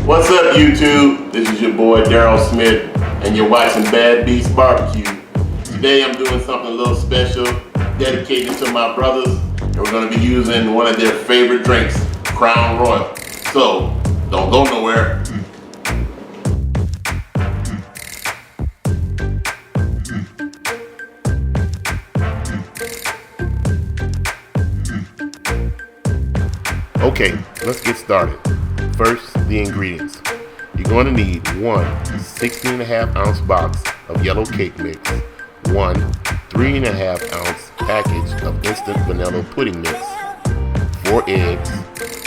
What's up, YouTube? This is your boy Daryl Smith, and you're watching Bad Beast BBQ. Today I'm doing something a little special, dedicated to my brothers, and we're going to be using one of their favorite drinks, Crown Royal. So, don't go nowhere. Okay, let's get started. First, the ingredients. You're going to need one 16.5 ounce box of yellow cake mix, one 3.5 ounce package of instant vanilla pudding mix, 4 eggs,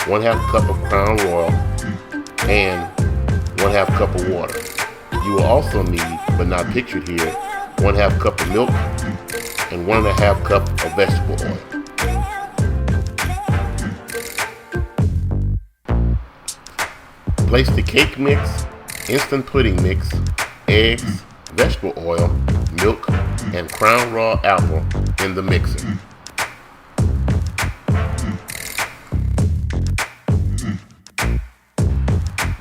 1/2 cup of Crown Royal, and 1/2 cup of water. You will also need, but not pictured here, 1/2 cup of milk and 1.5 cup of vegetable oil. Place the cake mix, instant pudding mix, eggs, vegetable oil, milk, and Crown Raw apple in the mixer.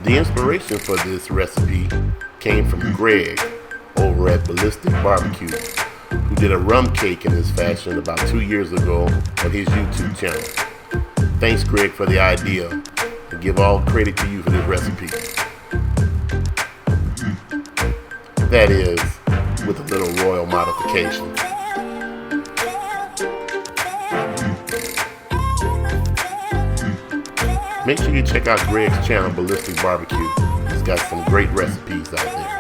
The inspiration for this recipe came from Greg over at Ballistic BBQ, who did a rum cake in this fashion about 2 years ago on his YouTube channel. Thanks, Greg, for the idea. And give all credit to you for this recipe. That is, with a little royal modification. Make sure you check out Greg's channel, Ballistic BBQ. He's got some great recipes out there.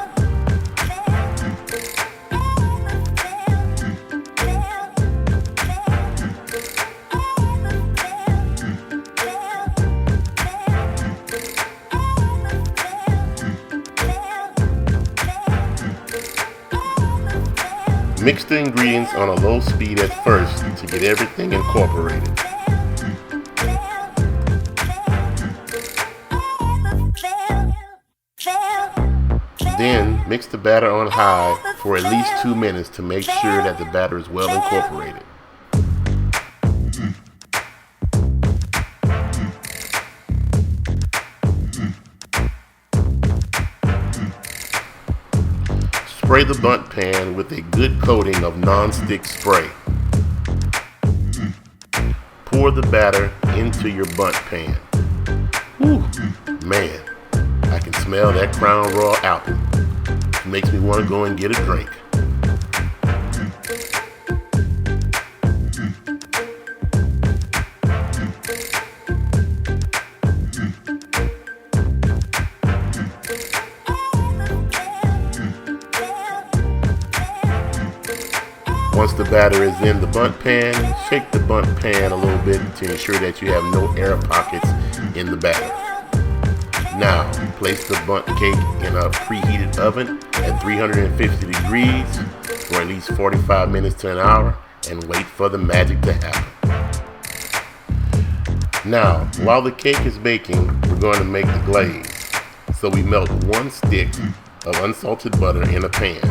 Mix the ingredients on a low speed at first to get everything incorporated. Then mix the batter on high for at least 2 minutes to make sure that the batter is well incorporated. Spray the Bundt pan with a good coating of non-stick spray. Pour the batter into your Bundt pan. Whew, man, I can smell that Crown Raw apple. It makes me want to go and get a drink. Once the batter is in the Bundt pan, shake the Bundt pan a little bit to ensure that you have no air pockets in the batter. Now, place the Bundt cake in a preheated oven at 350 degrees for at least 45 minutes to an hour and wait for the magic to happen. Now, while the cake is baking, we're going to make the glaze. So we melt 1 stick of unsalted butter in a pan.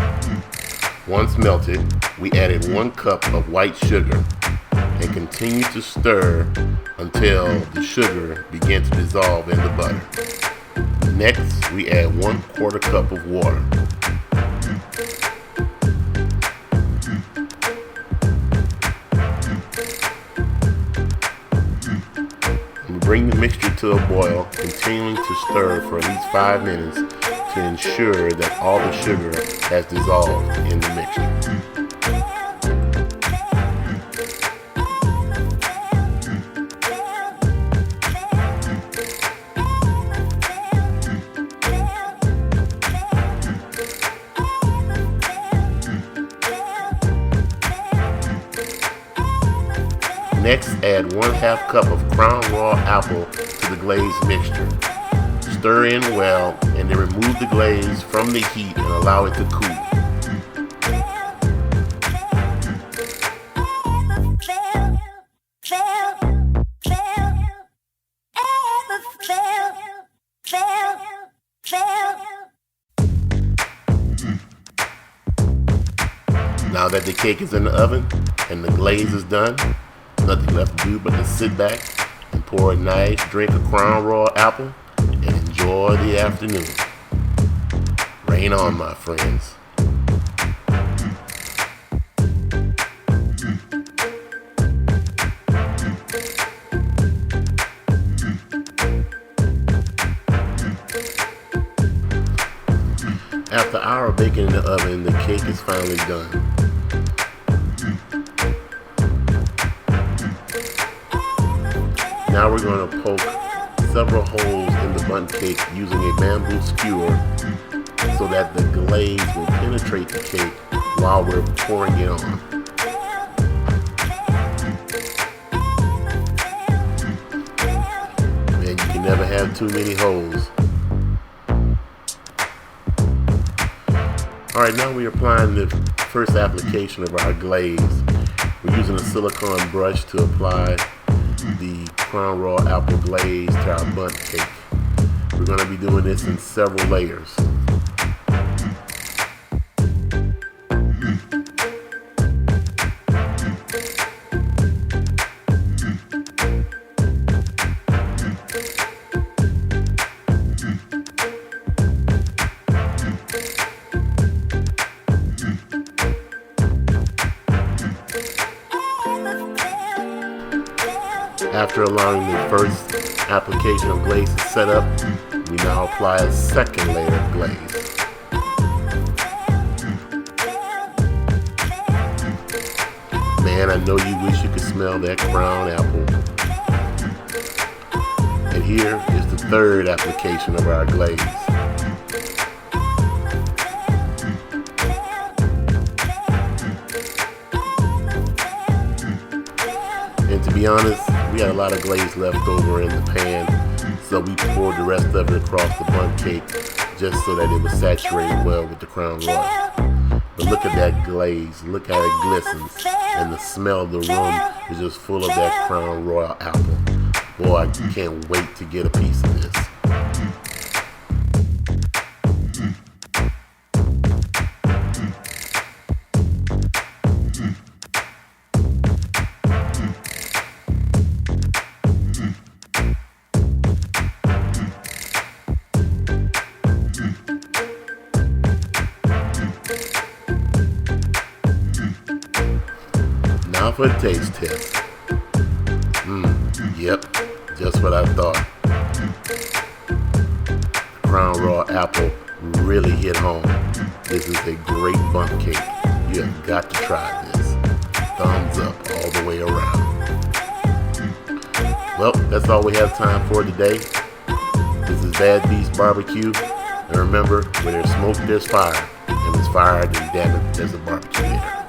Once melted, we added 1 cup of white sugar and continue to stir until the sugar begins to dissolve in the butter. Next, we add 1/4 cup of water. We bring the mixture to a boil, continuing to stir for at least 5 minutes to ensure that all the sugar has dissolved in the mixture. Next, add 1/2 cup of Crown Raw apple to the glaze mixture. Stir in well and then remove the glaze from the heat and allow it to cool. Now that the cake is in the oven and the glaze is done, nothing left to do but to sit back and pour a nice drink of Crown Raw apple and enjoy enjoy the afternoon. Rain on, my friends. After an hour of baking in the oven, the cake is finally done. Now we're going to poke several holes in the Bundt cake using a bamboo skewer so that the glaze will penetrate the cake while we're pouring it on. Man, you can never have too many holes. Alright, now we're applying the first application of our glaze. We're using a silicone brush to apply the Crown Royal apple glaze to our Bundt cake. We're going to be doing this in several layers. After allowing the first application of glaze to set up, we now apply a second layer of glaze. Man, I know you wish you could smell that crown apple. And here is the third application of our glaze. And to be honest, we got a lot of glaze left over in the pan, so we poured the rest of it across the Bundt cake just so that it was saturated well with the Crown Royal. But look at that glaze, look how it glistens, and the smell of the room is just full of that Crown Royal apple. Boy, I can't wait to get a piece of this. Now for a taste test. Yep, just what I thought. Crown Royal apple really hit home. This is a great Bundt cake. You have got to try this. Thumbs up all the way around. Well, that's all we have time for today. This is Bad Beast Barbecue. And remember, where there's smoke, there's fire. And there's fire, then damn it, there's a barbecue there.